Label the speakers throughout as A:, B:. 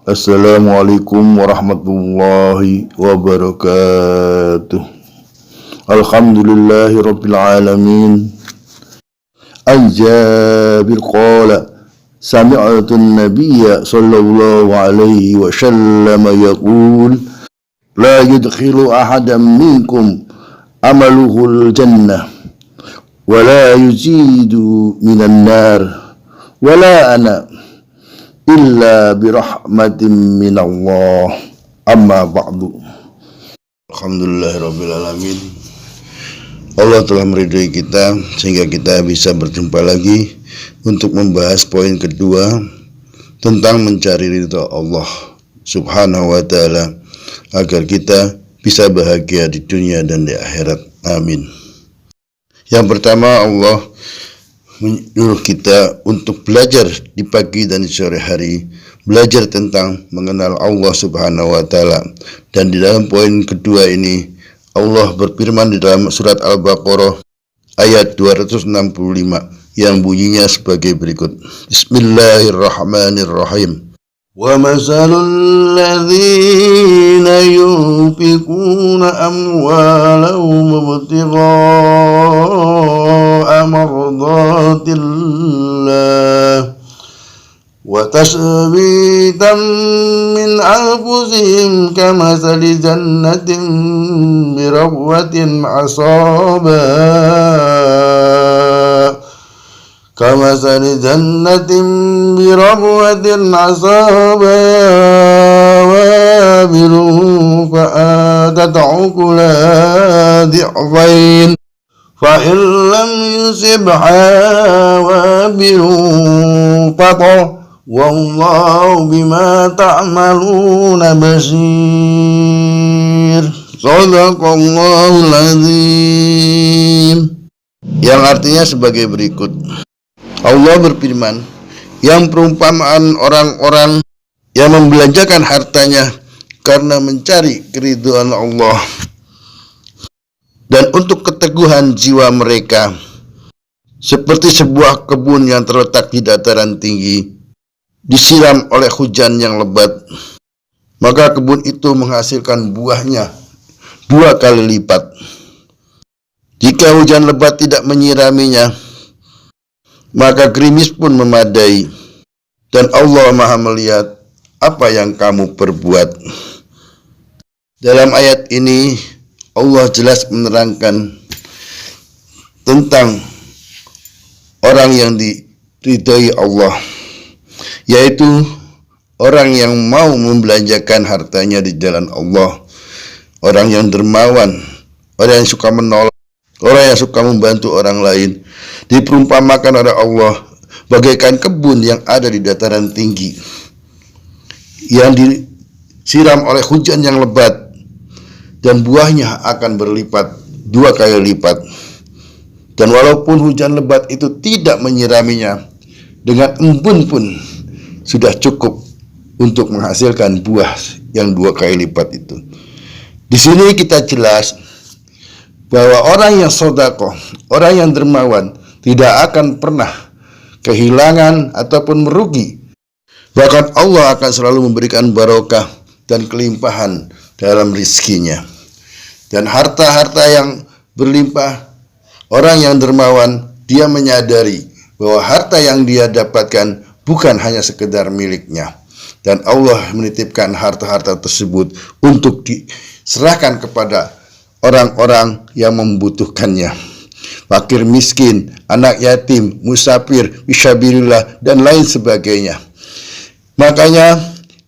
A: Assalamualaikum warahmatullahi wabarakatuh. Alhamdulillahi rabbil alamin. Al-Jabir qala sami'tu an-nabiyya sallallahu alaihi wasallam yaqul la yudkhilu ahadan minkum amaluhul jannah wa la yuzidu minan nar wa la ana illa birahmatin minallah, amma ba'du. Alhamdulillahirabbil alamin. Allah telah meridhai kita sehingga kita bisa berjumpa lagi untuk membahas poin kedua tentang mencari ridha Allah Subhanahu wa taala agar kita bisa bahagia di dunia dan di akhirat. Amin. Yang pertama, Allah menyuruh kita untuk belajar di pagi dan di sore hari, belajar tentang mengenal Allah Subhanahu wa taala. Dan di dalam poin kedua ini Allah berfirman di dalam surat Al-Baqarah ayat 265 yang bunyinya sebagai berikut. Bismillahirrahmanirrahim. Wa masalul ladzina yunfiquna amwalahum ibtigha'a mardatillah wa tasbitan min anfusihim kamathali jannatin birabwatin كمثل جنة بربوة أصابها وابل فآتت عكلها ضعفين فإن لم يصبها وابل فطر والله بما تعملون بصير. Shadaqallahul azim. Yang artinya sebagai berikut. Allah berfirman, yang perumpamaan orang-orang yang membelanjakan hartanya karena mencari keridhaan Allah dan untuk keteguhan jiwa mereka, seperti sebuah kebun yang terletak di dataran tinggi, disiram oleh hujan yang lebat, maka kebun itu menghasilkan buahnya 2 kali lipat. Jika hujan lebat tidak menyiraminya, maka gerimis pun memadai, dan Allah Maha melihat apa yang kamu perbuat. Dalam ayat ini Allah jelas menerangkan tentang orang yang diridhai Allah, yaitu orang yang mau membelanjakan hartanya di jalan Allah, orang yang dermawan, orang yang suka menolong, orang yang suka membantu orang lain. Diperumpamakan oleh Allah bagaikan kebun yang ada di dataran tinggi yang disiram oleh hujan yang lebat, dan buahnya akan berlipat 2 kali lipat. Dan walaupun hujan lebat itu tidak menyiraminya, dengan embun pun sudah cukup untuk menghasilkan buah yang 2 kali lipat itu. Di sini kita jelas bahwa orang yang sedekah, orang yang dermawan tidak akan pernah kehilangan ataupun merugi. Bahkan Allah akan selalu memberikan barokah dan kelimpahan dalam rizkinya. Dan harta-harta yang berlimpah, orang yang dermawan, dia menyadari bahwa harta yang dia dapatkan bukan hanya sekedar miliknya. Dan Allah menitipkan harta-harta tersebut untuk diserahkan kepada orang-orang yang membutuhkannya. Fakir miskin, anak yatim, musafir, fisabilillah, dan lain sebagainya. Makanya,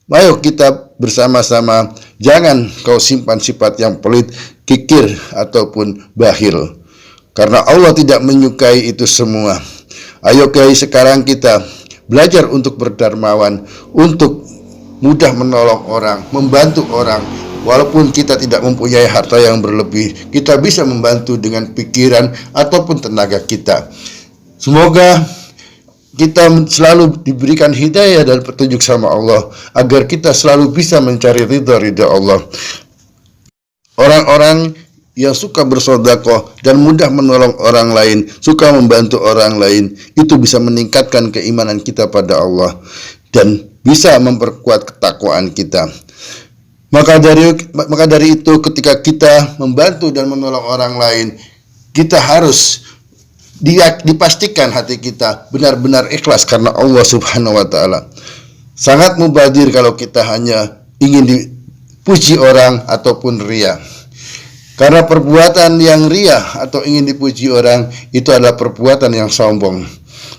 A: mari kita bersama-sama, jangan kau simpan sifat yang pelit, kikir, ataupun bakhil. Karena Allah tidak menyukai itu semua. Ayo guys, sekarang kita belajar untuk berdermawan, untuk mudah menolong orang, membantu orang. Walaupun kita tidak mempunyai harta yang berlebih, kita bisa membantu dengan pikiran ataupun tenaga kita. Semoga kita selalu diberikan hidayah dan petunjuk sama Allah, agar kita selalu bisa mencari ridha Allah. Orang-orang yang suka bersedekah dan mudah menolong orang lain, suka membantu orang lain, itu bisa meningkatkan keimanan kita pada Allah. Dan bisa memperkuat ketakwaan kita. Maka dari itu ketika kita membantu dan menolong orang lain, kita harus dipastikan hati kita benar-benar ikhlas karena Allah Subhanahu wa taala. Sangat mubadir kalau kita hanya ingin dipuji orang ataupun ria. Karena perbuatan yang ria atau ingin dipuji orang itu adalah perbuatan yang sombong.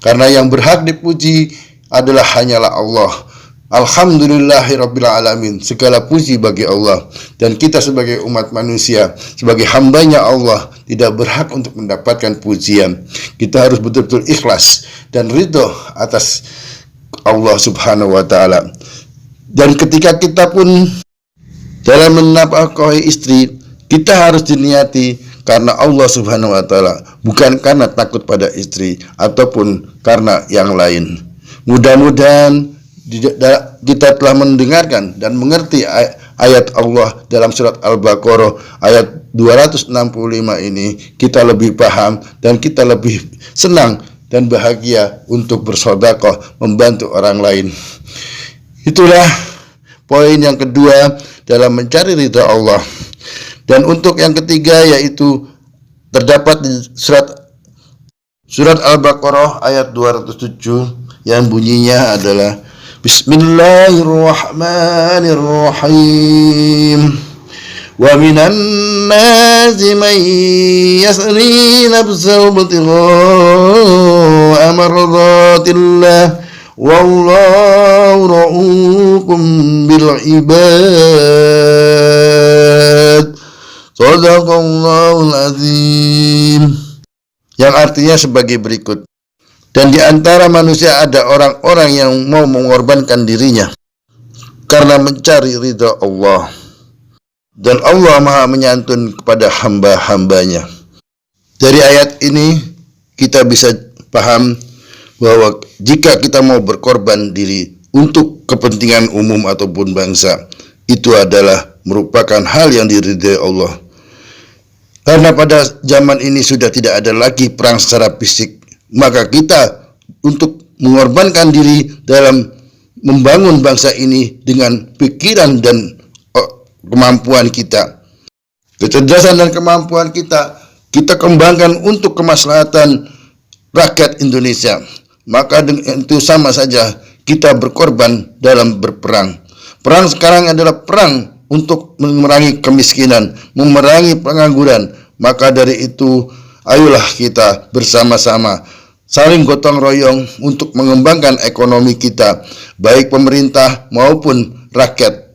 A: Karena yang berhak dipuji adalah hanyalah Allah. Alhamdulillahirabbil alamin. Segala puji bagi Allah, dan kita sebagai umat manusia, sebagai hambanya Allah, tidak berhak untuk mendapatkan pujian. Kita harus betul-betul ikhlas dan ridho atas Allah Subhanahu wa taala. Dan ketika kita pun dalam menafkahi istri, kita harus diniati karena Allah Subhanahu wa taala, bukan karena takut pada istri ataupun karena yang lain. Mudah-mudahan kita telah mendengarkan dan mengerti ayat Allah dalam surat Al-Baqarah ayat 265 ini. Kita lebih paham dan kita lebih senang dan bahagia untuk bersedekah, membantu orang lain. Itulah poin yang kedua dalam mencari ridha Allah. Dan untuk yang ketiga yaitu terdapat di surat Al-Baqarah ayat 207 yang bunyinya adalah Bismillahirrahmanirrahim. Wa minan nasi man yasri nafsahu ibtigha'a mardatillah wallahu ra'ufun bil ibad. Shadaqallahul azim. Yang artinya sebagai berikut. Dan di antara manusia ada orang-orang yang mau mengorbankan dirinya karena mencari ridha Allah. Dan Allah Maha menyantun kepada hamba-hambanya. Dari ayat ini kita bisa paham bahwa jika kita mau berkorban diri untuk kepentingan umum ataupun bangsa, itu adalah merupakan hal yang diridhai Allah. Karena pada zaman ini sudah tidak ada lagi perang secara fisik, maka kita untuk mengorbankan diri dalam membangun bangsa ini dengan pikiran dan kemampuan kita, kecerdasan dan kemampuan kita kembangkan untuk kemaslahatan rakyat Indonesia. Maka dengan itu sama saja kita berkorban dalam berperang. Perang sekarang adalah perang untuk memerangi kemiskinan, memerangi pengangguran. Maka dari itu ayolah kita bersama-sama saling gotong royong untuk mengembangkan ekonomi kita, baik pemerintah maupun rakyat.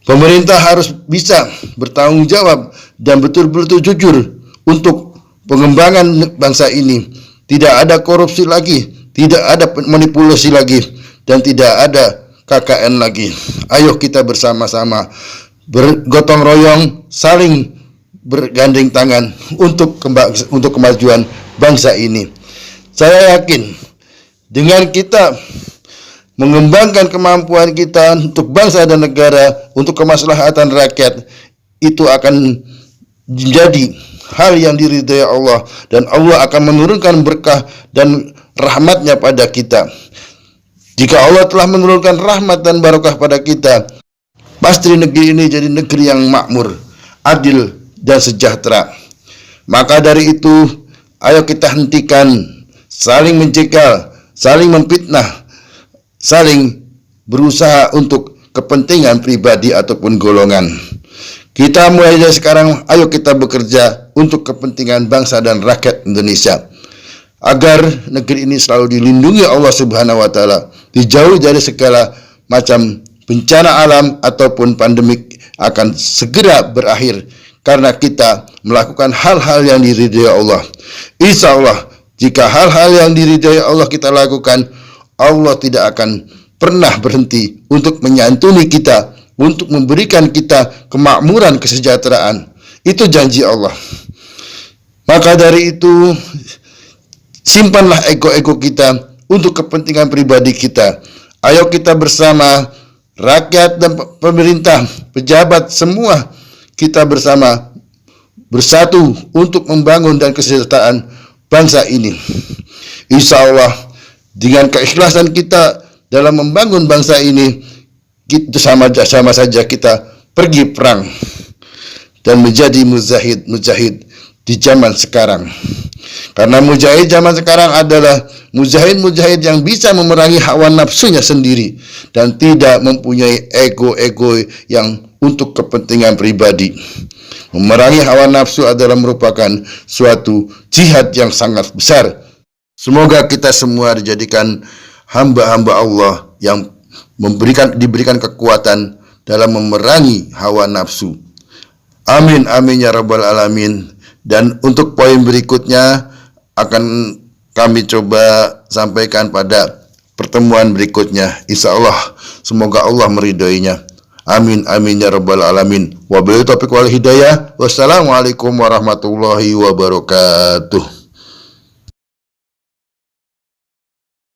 A: Pemerintah harus bisa bertanggung jawab dan betul-betul jujur untuk pengembangan bangsa ini. Tidak ada korupsi lagi, tidak ada manipulasi lagi, dan tidak ada KKN lagi. Ayo kita bersama-sama bergotong royong, saling bergandeng tangan untuk kemajuan bangsa ini. Saya yakin dengan kita mengembangkan kemampuan kita untuk bangsa dan negara, untuk kemaslahatan rakyat, itu akan menjadi hal yang diridhai Allah, dan Allah akan menurunkan berkah dan rahmatnya pada kita. Jika Allah telah menurunkan rahmat dan barokah pada kita, pasti negeri ini jadi negeri yang makmur, adil, dan sejahtera. Maka dari itu, ayo kita hentikan saling mencekal, saling memfitnah, saling berusaha untuk kepentingan pribadi ataupun golongan. Kita mulai dari sekarang, ayo kita bekerja untuk kepentingan bangsa dan rakyat Indonesia, agar negeri ini selalu dilindungi Allah Subhanahu wa taala, dijauhi dari segala macam bencana alam ataupun pandemik akan segera berakhir karena kita melakukan hal-hal yang diridhai Allah. Insya Allah, jika hal-hal yang diridhai Allah kita lakukan, Allah tidak akan pernah berhenti untuk menyantuni kita, untuk memberikan kita kemakmuran, kesejahteraan. Itu janji Allah. Maka dari itu, simpanlah ego-ego kita untuk kepentingan pribadi kita. Ayo kita bersama, rakyat dan pemerintah, pejabat, semua kita bersama bersatu untuk membangun dan kesejahteraan bangsa ini. Insya Allah dengan keikhlasan kita dalam membangun bangsa ini, kita sama saja kita pergi perang dan menjadi mujahid di zaman sekarang. Karena mujahid zaman sekarang adalah mujahid yang bisa memerangi hawa nafsunya sendiri dan tidak mempunyai ego-ego yang untuk kepentingan pribadi. Memerangi hawa nafsu adalah merupakan suatu jihad yang sangat besar. Semoga kita semua dijadikan hamba-hamba Allah yang diberikan kekuatan dalam memerangi hawa nafsu. Amin amin ya rabbal alamin. Dan untuk poin berikutnya akan kami coba sampaikan pada pertemuan berikutnya. Insya Allah, semoga Allah meridhoinya. Amin amin ya rabbal alamin. Wabillahi taufiq wal hidayah. Wassalamualaikum warahmatullahi wabarakatuh.